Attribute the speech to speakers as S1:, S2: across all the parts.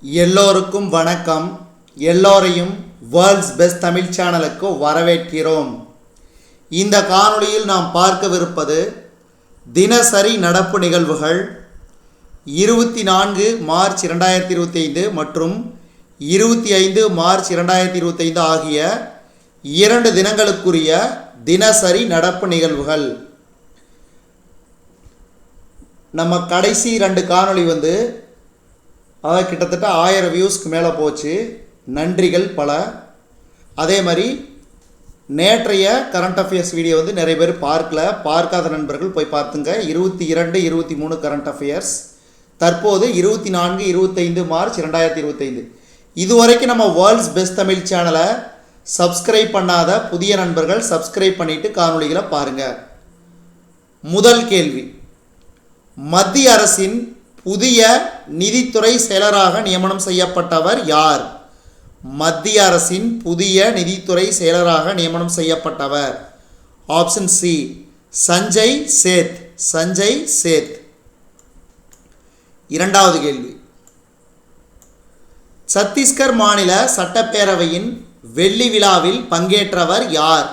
S1: எல்லோருக்கும் வணக்கம். எல்லோரையும் வேர்ல்ட்ஸ் பெஸ்ட் தமிழ் சேனலுக்கு வரவேற்கிறோம். இந்த காணொளியில் நாம் பார்க்கவிருப்பது தினசரி நடப்பு நிகழ்வுகள் 24 மார்ச் 2025 மற்றும் 25 மார்ச் 2025 ஆகிய 2 தினங்களுக்குரிய தினசரி நடப்பு நிகழ்வுகள். நம்ம கடைசி 2 காணொளி அதாவது கிட்டத்தட்ட 1000 வியூஸ்க்கு மேலே போச்சு. நன்றிகள் பல. அதே மாதிரி நேற்றைய கரண்ட் அஃபேர்ஸ் வீடியோ நிறைய பேர் பார்க்காத நண்பர்கள் போய் பார்த்துங்க. 22, 23 கரண்ட் அஃபேர்ஸ். தற்போது 24, 25 மார்ச் 2025. இதுவரைக்கும் நம்ம வேர்ல்ட்ஸ் பெஸ்ட் தமிழ் சேனலை சப்ஸ்கிரைப் பண்ணாத புதிய நண்பர்கள் சப்ஸ்கிரைப் பண்ணிவிட்டு காணொளிகளை பாருங்கள். முதல் கேள்வி, மத்திய அரசின் புதிய நிதித்துறை செயலராக நியமனம் செய்யப்பட்டவர் யார்? மத்திய அரசின் புதிய நிதித்துறை செயலராக நியமனம் செய்யப்பட்டவர் ஆப்ஷன் சி சஞ்சய் சேத். சஞ்சய் சேத். இரண்டாவது கேள்வி, சத்தீஸ்கர் மாநில சட்டப்பேரவையின் வெள்ளி விழாவில் பங்கேற்றவர் யார்?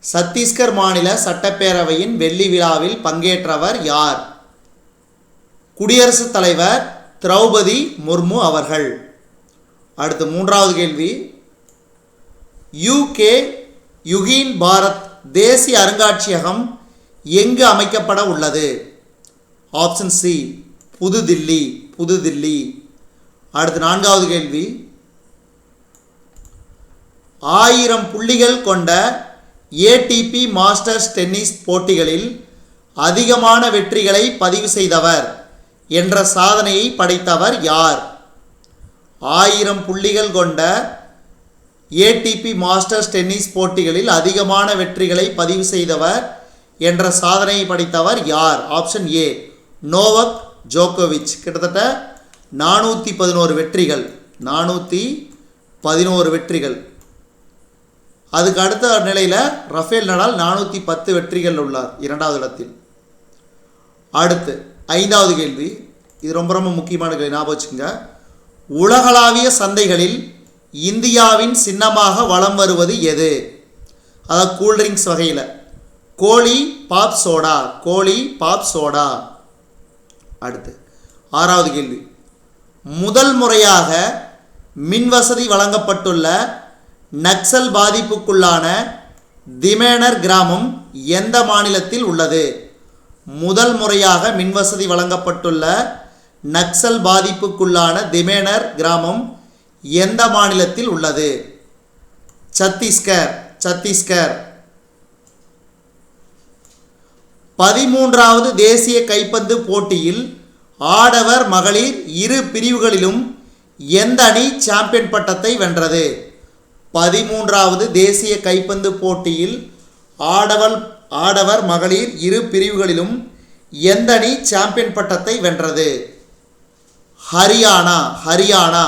S1: சத்தீஸ்கர் மாநில சட்டப்பேரவையின் வெள்ளி விழாவில் பங்கேற்றவர் யார்? குடியரசுத் தலைவர் திரௌபதி முர்மு அவர்கள். அடுத்து மூன்றாவது கேள்வி, யுகே யுகீன் பாரத் தேசிய அருங்காட்சியகம் எங்கு அமைக்கப்பட உள்ளது? ஆப்ஷன் சி புதுதில்லி. புதுதில்லி. அடுத்து நான்காவது கேள்வி, 1000 புள்ளிகள் கொண்ட ஏடிபி மாஸ்டர்ஸ் டென்னிஸ் போட்டிகளில் அதிகமான வெற்றிகளை பதிவு செய்தவர் என்ற சாதனையை படைத்தவர் யார்? 1000 புள்ளிகள் கொண்ட ஏடிபி மாஸ்டர்ஸ் டென்னிஸ் போட்டிகளில் அதிகமான வெற்றிகளை பதிவு செய்தவர் என்ற சாதனையை படைத்தவர் யார்? ஆப்ஷன் ஏ நோவக் ஜோகோவிச். கிட்டத்தட்ட 411 வெற்றிகள். 411 வெற்றிகள். அதுக்கு அடுத்த நிலையில் ரஃபேல் நடால் 410 வெற்றிகள் உள்ளார், 2வது இடத்தில். அடுத்து 5வது கேள்வி, இது ரொம்ப ரொம்ப முக்கியமான கேள்வி, ஞாபகம் வச்சுக்கோங்க. உலகளாவிய சந்தைகளில் இந்தியாவின் சின்னமாக வலம் வருவது எது? அதாவது கூல்ட்ரிங்க்ஸ் வகையில் கோலி பாப் சோடா. கோலி பாப் சோடா. அடுத்து 6வது கேள்வி, முதல் முறையாக மின்வசதி வழங்கப்பட்டுள்ள நக்சல் பாதிப்புக்குள்ளான திமேனர் கிராமம் எந்த மாநிலத்தில் உள்ளது? முதல் முறையாக மின்வசதி வழங்கப்பட்டுள்ள நக்சல் பாதிப்புக்குள்ளான திமேனர் கிராமம் எந்த மாநிலத்தில் உள்ளது? சத்தீஸ்கர். சத்தீஸ்கர். 13வது தேசிய கைப்பந்து போட்டியில் ஆடவர் மகளிர் இரு பிரிவுகளிலும் எந்த அணி சாம்பியன் பட்டத்தை வென்றது? 13வது தேசிய கைப்பந்து போட்டியில் ஆடவர் மகளிர் இரு பிரிவுகளிலும் எந்த அணி சாம்பியன் பட்டத்தை வென்றது? ஹரியானா. ஹரியானா.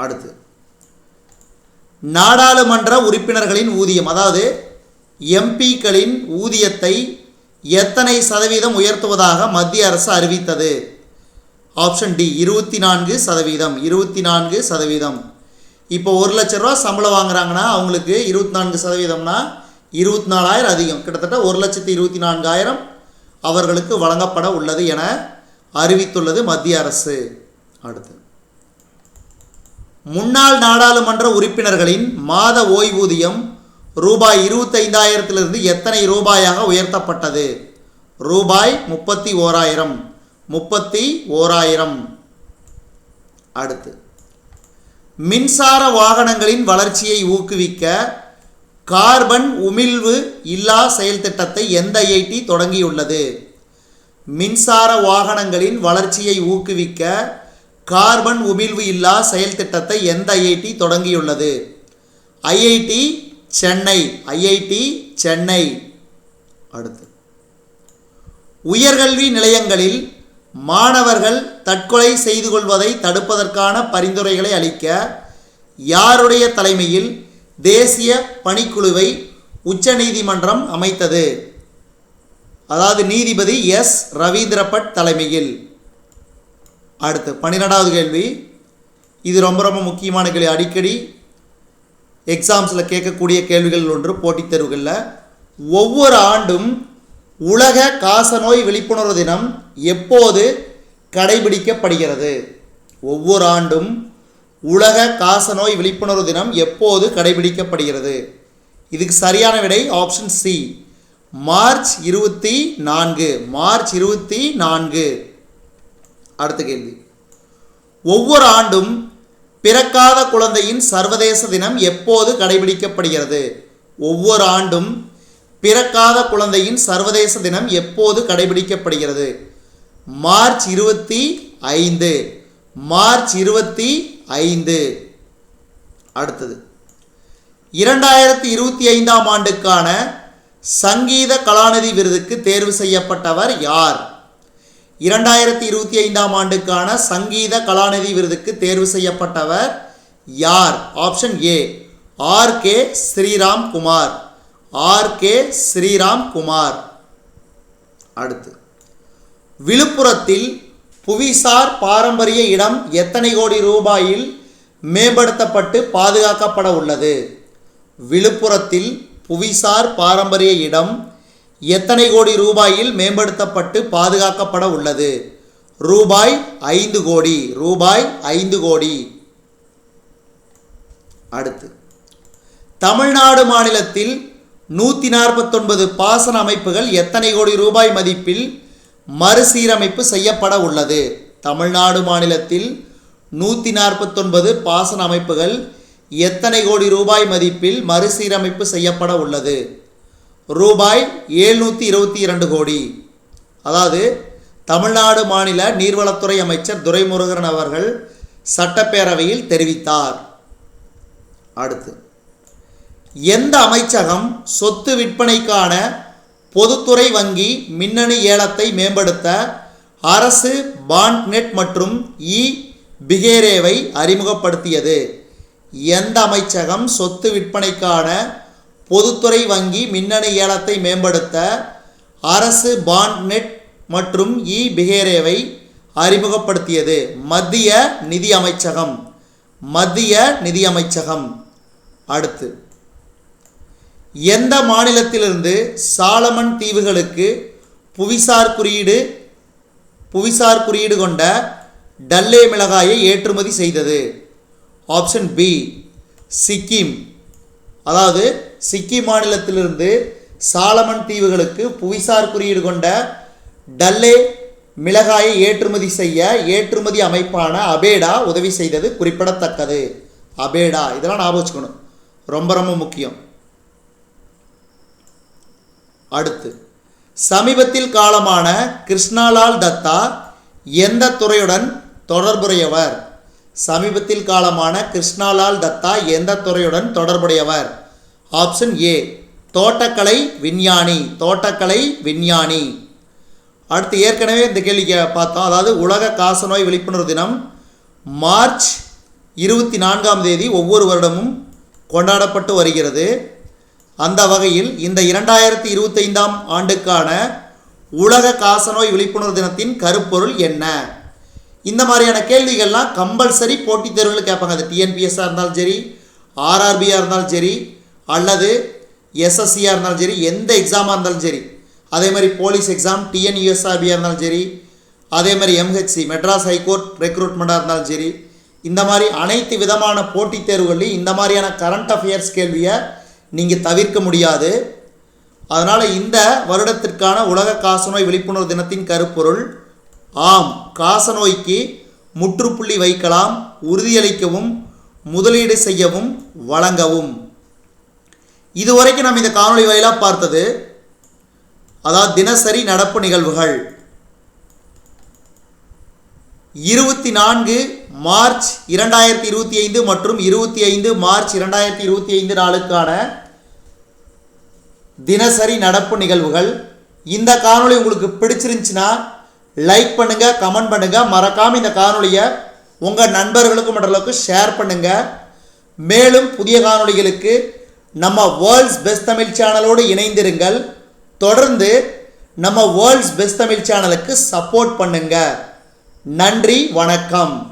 S1: அடுத்து, நாடாளுமன்ற உறுப்பினர்களின் ஊதியம், அதாவது எம்பிக்களின் ஊதியத்தை எத்தனை சதவீதம் உயர்த்துவதாக மத்திய அரசு அறிவித்தது? Option D 24%. 24%. இப்போ 1 லட்ச ரூபா சம்பளம் வாங்குறாங்கன்னா அவங்களுக்கு 24%னா 24,000 அதிகம். கிட்டத்தட்ட 1,24,000 அவர்களுக்கு வழங்கப்பட உள்ளது என அறிவித்துள்ளது மத்திய அரசு. அடுத்து, முன்னாள் நாடாளுமன்ற உறுப்பினர்களின் மாத ஓய்வூதியம் ரூபாய் 25,000 எத்தனை ரூபாயாக உயர்த்தப்பட்டது? ரூபாய் 31,000. 31,000. அடுத்து, மின்சார வாகனங்களின் வளர்ச்சியை ஊக்குவிக்க கார்பன் உமிழ்வு இல்லா செயல் திட்டத்தை எந்த ஐஐடி தொடங்கியுள்ளது? மின்சார வாகனங்களின் வளர்ச்சியை ஊக்குவிக்க கார்பன் உமிழ்வு இல்லா செயல் திட்டத்தை எந்த ஐஐடி தொடங்கியுள்ளது? ஐஐடி சென்னை. ஐஐடி சென்னை. அடுத்து, உயர்கல்வி நிலையங்களில் மாணவர்கள் தற்கொலை செய்து கொள்வதை தடுப்பதற்கான பரிந்துரைகளை அளிக்க யாருடைய தலைமையில் தேசிய பணிக்குழுவை உச்சநீதிமன்றம் அமைத்தது? அதாவது நீதிபதி எஸ் ரவீந்திர பட் தலைமையில். அடுத்து 12வது கேள்வி. இது ரொம்ப ரொம்ப முக்கியமான கேள்வி. அடிக்கடி எக்ஸாம்ஸில் கேட்கக்கூடிய கேள்விகள் ஒன்று போட்டித் தேர்வுகளில். ஒவ்வொரு ஆண்டும் உலக காசநோய் விழிப்புணர்வு தினம் எப்போது கடைபிடிக்கப்படுகிறது? ஒவ்வொரு ஆண்டும் உலக காசநோய் விழிப்புணர்வு தினம் எப்போது கடைபிடிக்கப்படுகிறது? இதுக்கு சரியான விடை ஆப்ஷன் சி, மார்ச் 24. மார்ச் 24. அடுத்த கேள்வி. ஒவ்வொரு ஆண்டும் பிறக்காத குழந்தையின் சர்வதேச தினம் எப்போது கடைபிடிக்கப்படுகிறது? ஒவ்வொரு ஆண்டும் பிறக்காத குழந்தையின் சர்வதேச தினம் எப்போது கடைபிடிக்கப்படுகிறது? மார்ச் 25. மார்ச் 25. அடுத்தது 2025ஆம் ஆண்டுக்கான சங்கீத கலாநிதி விருதுக்கு தேர்வு செய்யப்பட்டவர் யார்? 2025ஆம் ஆண்டுக்கான சங்கீத கலாநிதி விருதுக்கு தேர்வு செய்யப்பட்டவர் யார்? Option A, R K. Sriram Kumar. R K. Sriram Kumar. அடுத்து விழுப்புரத்தில் புவிசார் பாரம்பரிய இடம் எத்தனை கோடி ரூபாயில் மேம்படுத்தப்பட்டு பாதுகாக்கப்பட உள்ளது? விழுப்புரத்தில் புவிசார் பாரம்பரிய இடம் எத்தனை கோடி ரூபாயில் மேம்படுத்தப்பட்டு பாதுகாக்கப்பட உள்ளது? ரூபாய் 5 கோடி. ரூபாய் 5 கோடி. அடுத்து தமிழ்நாடு மாநிலத்தில் 149 பாசன அமைப்புகள் எத்தனை கோடி ரூபாய் மதிப்பில் மறுசீரமைப்பு செய்யப்பட உள்ளது? தமிழ்நாடு மாநிலத்தில் 149 பாசன அமைப்புகள் எத்தனை கோடி ரூபாய் மதிப்பில் மறுசீரமைப்பு செய்யப்பட உள்ளது? ரூபாய் 722 கோடி. அதாவது தமிழ்நாடு மாநில நீர்வளத்துறை அமைச்சர் துரைமுருகன் அவர்கள் சட்டப்பேரவையில் தெரிவித்தார். அடுத்து எந்த அமைச்சகம் சொத்து விற்பனைக்கான பொதுத்துறை வங்கி மின்னணு ஏலத்தை மேம்படுத்த அரசு பாண்ட் நெட் மற்றும் பிகேரேவை அறிமுகப்படுத்தியது? எந்த அமைச்சகம் சொத்து விற்பனைக்கான பொதுத்துறை வங்கி மின்னணு ஏலத்தை மேம்படுத்த அரசு பாண்ட் நெட் மற்றும் பிகேரேவை அறிமுகப்படுத்தியது? மத்திய நிதி அமைச்சகம். மத்திய நிதி அமைச்சகம். அடுத்து எந்த மாநிலத்திலிருந்து சாலமன் தீவுகளுக்கு புவிசார் குறியீடு கொண்ட டல்லே மிளகாயை ஏற்றுமதி செய்தது? Option B, Sikkim. அதாவது சிக்கிம் மாநிலத்திலிருந்து சாலமன் தீவுகளுக்கு புவிசார் குறியீடு கொண்ட டல்லே மிளகாயை ஏற்றுமதி செய்ய ஏற்றுமதி அமைப்பான அபேடா உதவி செய்தது குறிப்பிடத்தக்கது. அபேடா, இதெல்லாம் ஞாபகம் வச்சுக்கணும், ரொம்ப ரொம்ப முக்கியம். அடுத்து சமீபத்தில் காலமான கிருஷ்ணலால் தத்தா எந்த துறையுடன் தொடர்புடையவர்? சமீபத்தில் காலமான கிருஷ்ணலால் தத்தா எந்த துறையுடன் தொடர்புடையவர்? ஆப்ஷன் ஏ, தோட்டக்கலை விஞ்ஞானி. தோட்டக்கலை விஞ்ஞானி. அடுத்து ஏற்கனவே இந்த கேள்விக்கு பார்த்தோம். அதாவது உலக காசநோய் விழிப்புணர்வு தினம் மார்ச் 24ஆம் தேதி ஒவ்வொரு வருடமும் கொண்டாடப்பட்டு வருகிறது. அந்த வகையில் இந்த 2025ஆம் ஆண்டுக்கான உலக காசநோய் விழிப்புணர்வு தினத்தின் கருப்பொருள் என்ன? இந்த மாதிரியான கேள்விகள்லாம் கம்பல்சரி போட்டித் தேர்வுகள் கேட்பாங்க. அது டிஎன்பிஎஸ்ஸாக இருந்தாலும் சரி, ஆர்ஆர்பியாக இருந்தாலும் சரி, அல்லது எஸ்எஸ்சியாக இருந்தாலும் சரி, எந்த எக்ஸாமாக இருந்தாலும் சரி, அதே மாதிரி போலீஸ் எக்ஸாம் டிஎன்யூஎஸ்ஆர்பியாக இருந்தாலும் சரி, அதே மாதிரி எம்ஹெச்சி மெட்ராஸ் ஹைகோர்ட் ரெக்ரூட்மெண்ட்டாக இருந்தாலும் சரி, இந்த மாதிரி அனைத்து விதமான போட்டித் தேர்வுகள்லையும் இந்த மாதிரியான கரண்ட் அஃபேர்ஸ் கேள்வியை நீங்கள் தவிர்க்க முடியாது. அதனால் இந்த வருடத்திற்கான உலக காசநோய் விழிப்புணர்வு தினத்தின் கருப்பொருள் ஆம், காசநோய்க்கு முற்றுப்புள்ளி வைக்கலாம், உறுதியளிக்கவும், முதலீடு செய்யவும், வழங்கவும். இதுவரைக்கும் நம்ம இந்த காணொளி வாயிலாக பார்த்தது அதாவது தினசரி நடப்பு நிகழ்வுகள். 24 மார்ச் 2025 மற்றும் 25 மார்ச் 2025 நாளுக்கான தினசரி நடப்பு நிகழ்வுகள். இந்த காணொளி உங்களுக்கு பிடிச்சிருந்துச்சுன்னா லைக் பண்ணுங்கள், கமெண்ட் பண்ணுங்கள். மறக்காமல் இந்த காணொளியை உங்கள் நண்பர்களுக்கும் மற்றவர்களுக்கும் ஷேர் பண்ணுங்கள். மேலும் புதிய காணொளிகளுக்கு நம்ம வேர்ல்ட்ஸ் பெஸ்ட் தமிழ் சேனலோடு இணைந்திருங்கள். தொடர்ந்து நம்ம வேர்ல்ட்ஸ் பெஸ்ட் தமிழ் சேனலுக்கு சப்போர்ட் பண்ணுங்கள். நன்றி, வணக்கம்.